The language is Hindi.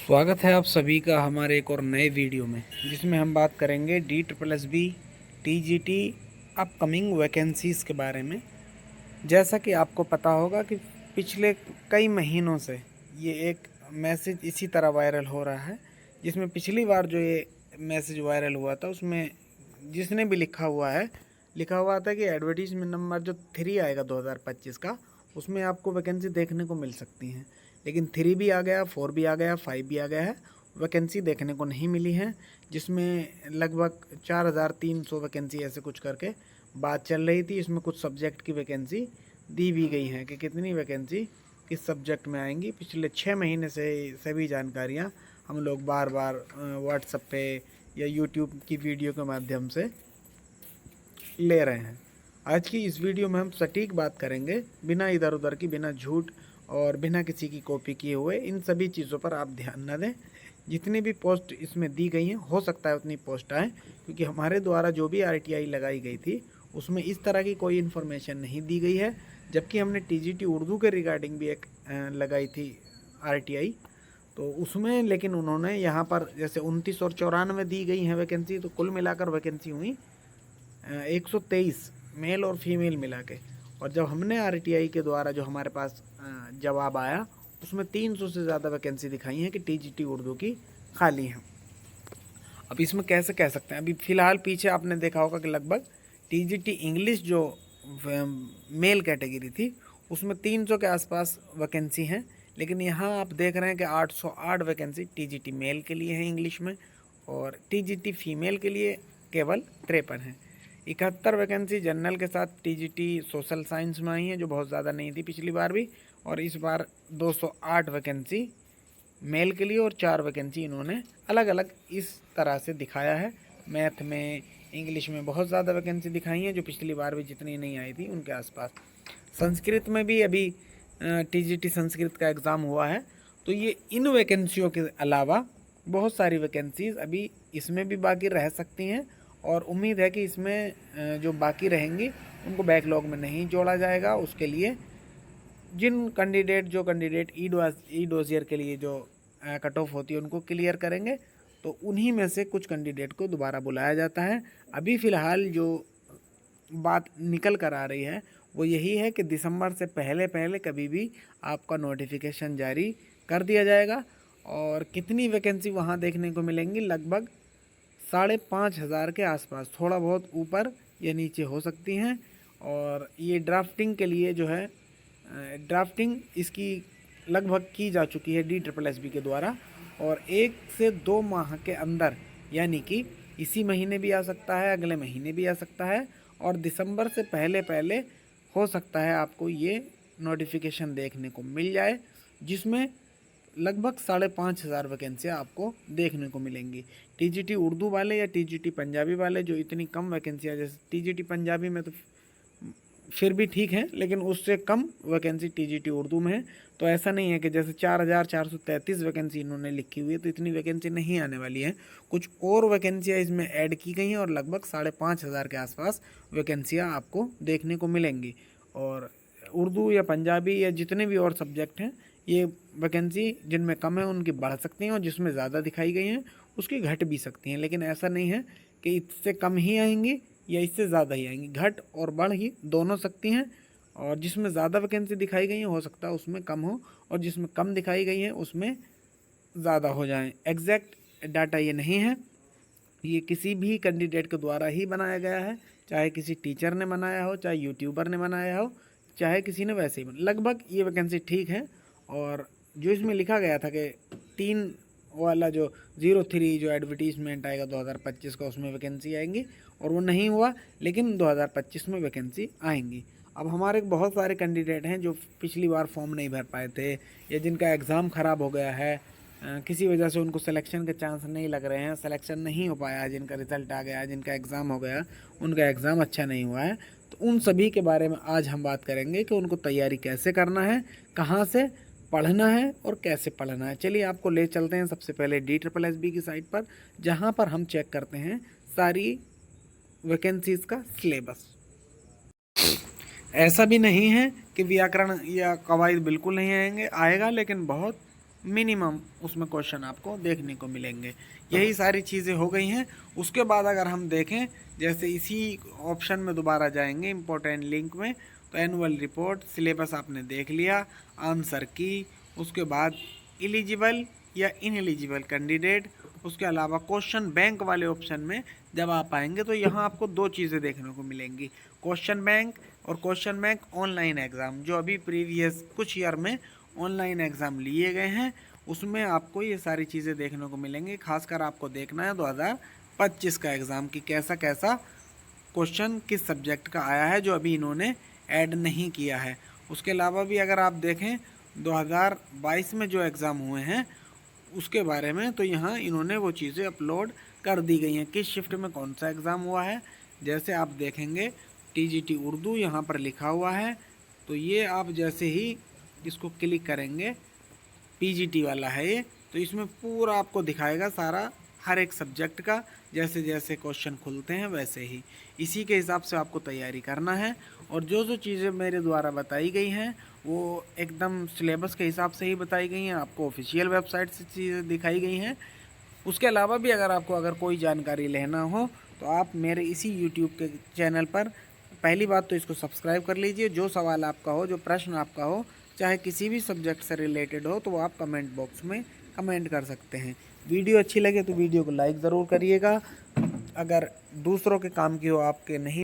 स्वागत है आप सभी का हमारे एक और नए वीडियो में, जिसमें हम बात करेंगे DSSB TGT अपकमिंग वैकेंसीज़ के बारे में। जैसा कि आपको पता होगा कि पिछले कई महीनों से ये एक मैसेज इसी तरह वायरल हो रहा है, जिसमें पिछली बार जो ये मैसेज वायरल हुआ था उसमें जिसने भी लिखा हुआ था कि एडवर्टीजमेंट नंबर जो 3 आएगा 2025 का, उसमें आपको वैकेंसी देखने को मिल सकती हैं। लेकिन 3 भी आ गया, 4 भी आ गया, 5 भी आ गया है, वैकेंसी देखने को नहीं मिली है। जिसमें लगभग 4300 वैकेंसी ऐसे कुछ करके बात चल रही थी। इसमें कुछ सब्जेक्ट की वैकेंसी दी भी गई हैं कि कितनी वैकेंसी किस सब्जेक्ट में आएंगी। पिछले 6 महीने से सभी जानकारियाँ हम लोग बार बार व्हाट्सएप पे या यूट्यूब की वीडियो के माध्यम से ले रहे हैं। आज की इस वीडियो में हम सटीक बात करेंगे, बिना इधर उधर की, बिना झूठ और बिना किसी की कॉपी किए हुए। इन सभी चीज़ों पर आप ध्यान न दें। जितनी भी पोस्ट इसमें दी गई हैं, हो सकता है उतनी पोस्ट आएँ, क्योंकि हमारे द्वारा जो भी RTI लगाई गई थी उसमें इस तरह की कोई इन्फॉर्मेशन नहीं दी गई है। जबकि हमने TGT उर्दू के रिगार्डिंग भी एक लगाई थी RTI, तो उसमें लेकिन उन्होंने यहाँ पर जैसे 29 और 94 दी गई हैं वैकेंसी, तो कुल मिलाकर वैकेंसी हुई 123 मेल और फीमेल मिला के। और जब हमने RTI के द्वारा जो हमारे पास जवाब आया, उसमें 300 से ज़्यादा वैकेंसी दिखाई हैं कि TGT उर्दू की खाली हैं। अब इसमें कैसे कह सकते हैं, अभी फ़िलहाल पीछे आपने देखा होगा कि लगभग TGT इंग्लिश जो मेल कैटेगरी थी उसमें 300 के आसपास वैकेंसी हैं। लेकिन यहाँ आप देख रहे हैं कि 808 वैकेंसी TGT मेल के लिए है इंग्लिश में, और TGT फीमेल के लिए केवल 53 है। 71 वैकेंसी जनरल के साथ TGT सोशल साइंस में आई हैं, जो बहुत ज़्यादा नहीं थी पिछली बार भी। और इस बार 208 वैकेंसी मेल के लिए और 4 वैकेंसी इन्होंने अलग अलग इस तरह से दिखाया है। मैथ में, इंग्लिश में बहुत ज़्यादा वैकेंसी दिखाई हैं, जो पिछली बार भी जितनी नहीं आई थी उनके आसपास। संस्कृत में भी अभी TGT संस्कृत का एग्ज़ाम हुआ है। तो ये इन वैकेंसियों के अलावा बहुत सारी वैकेंसीज़ अभी इसमें भी बाकी रह सकती हैं, और उम्मीद है कि इसमें जो बाकी रहेंगी उनको बैकलॉग में नहीं जोड़ा जाएगा। उसके लिए जो कैंडिडेट ई डोजियर के लिए जो कट ऑफ होती है उनको क्लियर करेंगे, तो उन्हीं में से कुछ कैंडिडेट को दोबारा बुलाया जाता है। अभी फ़िलहाल जो बात निकल कर आ रही है वो यही है कि दिसंबर से पहले पहले कभी भी आपका नोटिफिकेशन जारी कर दिया जाएगा। और कितनी वैकेंसी वहाँ देखने को मिलेंगी, लगभग 5,500 के आसपास, थोड़ा बहुत ऊपर या नीचे हो सकती हैं। और ये ड्राफ्टिंग के लिए जो है, ड्राफ्टिंग इसकी लगभग की जा चुकी है DSSB के द्वारा, और 1 से 2 माह के अंदर, यानी कि इसी महीने भी आ सकता है, अगले महीने भी आ सकता है, और दिसंबर से पहले पहले हो सकता है आपको ये नोटिफिकेशन देखने को मिल जाए, जिसमें लगभग 5,500 वैकेंसियाँ आपको देखने को मिलेंगी। TGT उर्दू वाले या TGT पंजाबी वाले जो इतनी कम वैकेंसियाँ, जैसे TGT पंजाबी में तो फिर भी ठीक है, लेकिन उससे कम वैकेंसी TGT उर्दू में है। तो ऐसा नहीं है कि जैसे 4,433 वैकेंसी इन्होंने लिखी हुई है तो इतनी वैकेंसी नहीं आने वाली है। कुछ और वैकेंसियाँ इसमें ऐड की गई हैं, और लगभग 5,500 के आसपास वैकेंसियाँ आपको देखने को मिलेंगी। और उर्दू या पंजाबी या जितने भी और सब्जेक्ट हैं, ये वैकेंसी जिनमें कम है उनकी बढ़ सकती हैं, और जिसमें ज़्यादा दिखाई गई हैं उसकी घट भी सकती हैं। लेकिन ऐसा नहीं है कि इससे कम ही आएंगी या इससे ज़्यादा ही आएंगी, घट और बढ़ ही दोनों सकती हैं। और जिसमें ज़्यादा वैकेंसी दिखाई गई है हो सकता है उसमें कम हो, और जिसमें कम दिखाई गई है उसमें ज़्यादा हो जाएं। एग्जैक्ट डाटा ये नहीं है, ये किसी भी कैंडिडेट के द्वारा ही बनाया गया है, चाहे किसी टीचर ने बनाया हो, चाहे यूट्यूबर ने बनाया हो, चाहे किसी ने वैसे ही लगभग ये वैकेंसी ठीक है। और जो इसमें लिखा गया था कि 3 वाला जो 03 जो एडवर्टीजमेंट आएगा 2025 का, उसमें वैकेंसी आएंगी, और वो नहीं हुआ, लेकिन 2025 में वैकेंसी आएंगी। अब हमारे बहुत सारे कैंडिडेट हैं जो पिछली बार फॉर्म नहीं भर पाए थे, या जिनका एग्ज़ाम ख़राब हो गया है, किसी वजह से उनको सिलेक्शन के चांस नहीं लग रहे हैं, सिलेक्शन नहीं हो पाया, जिनका रिज़ल्ट आ गया, जिनका एग्ज़ाम हो गया, उनका एग्ज़ाम अच्छा नहीं हुआ है, तो उन सभी के बारे में आज हम बात करेंगे कि उनको तैयारी कैसे करना है, कहाँ से पढ़ना है और कैसे पढ़ना है। चलिए आपको ले चलते हैं सबसे पहले DSSB की साइट पर, जहाँ पर हम चेक करते हैं सारी वैकेंसीज़ का सिलेबस। ऐसा भी नहीं है कि व्याकरण या कवायद बिल्कुल नहीं आएगा, लेकिन बहुत मिनिमम उसमें क्वेश्चन आपको देखने को मिलेंगे। यही सारी चीज़ें हो गई हैं। उसके बाद अगर हम देखें, जैसे इसी ऑप्शन में दोबारा जाएंगे इम्पोर्टेंट लिंक में, तो एनुअल रिपोर्ट, सिलेबस आपने देख लिया, आंसर की, उसके बाद एलिजिबल या इनएलिजिबल कैंडिडेट, उसके अलावा क्वेश्चन बैंक वाले ऑप्शन में जब आप आएंगे तो यहाँ आपको दो चीज़ें देखने को मिलेंगी, क्वेश्चन बैंक और क्वेश्चन बैंक ऑनलाइन एग्ज़ाम। जो अभी प्रीवियस कुछ ईयर में ऑनलाइन एग्ज़ाम लिए गए हैं उसमें आपको ये सारी चीज़ें देखने को मिलेंगी। खासकर आपको देखना है 2025 का एग्ज़ाम की कैसा कैसा क्वेश्चन किस सब्जेक्ट का आया है, जो अभी इन्होंने ऐड नहीं किया है। उसके अलावा भी अगर आप देखें 2022 में जो एग्ज़ाम हुए हैं उसके बारे में, तो यहाँ इन्होंने वो चीज़ें अपलोड कर दी गई हैं, किस शिफ्ट में कौन सा एग्ज़ाम हुआ है। जैसे आप देखेंगे टीजीटी उर्दू यहाँ पर लिखा हुआ है, तो ये आप जैसे ही इसको क्लिक करेंगे, पीजीटी वाला है ये, तो इसमें पूरा आपको दिखाएगा सारा हर एक सब्जेक्ट का, जैसे जैसे क्वेश्चन खुलते हैं वैसे ही इसी के हिसाब से आपको तैयारी करना है। और जो जो चीज़ें मेरे द्वारा बताई गई हैं वो एकदम सिलेबस के हिसाब से ही बताई गई हैं, आपको ऑफिशियल वेबसाइट से चीज़ें दिखाई गई हैं। उसके अलावा भी अगर कोई जानकारी लेना हो तो आप मेरे इसी यूट्यूब के चैनल पर पहली बात तो इसको सब्सक्राइब कर लीजिए। जो सवाल आपका हो, जो प्रश्न आपका हो, चाहे किसी भी सब्जेक्ट से रिलेटेड हो, तो वो आप कमेंट बॉक्स में कमेंट कर सकते हैं। वीडियो अच्छी लगे तो वीडियो को लाइक ज़रूर करिएगा। अगर दूसरों के काम की हो, आपके नहीं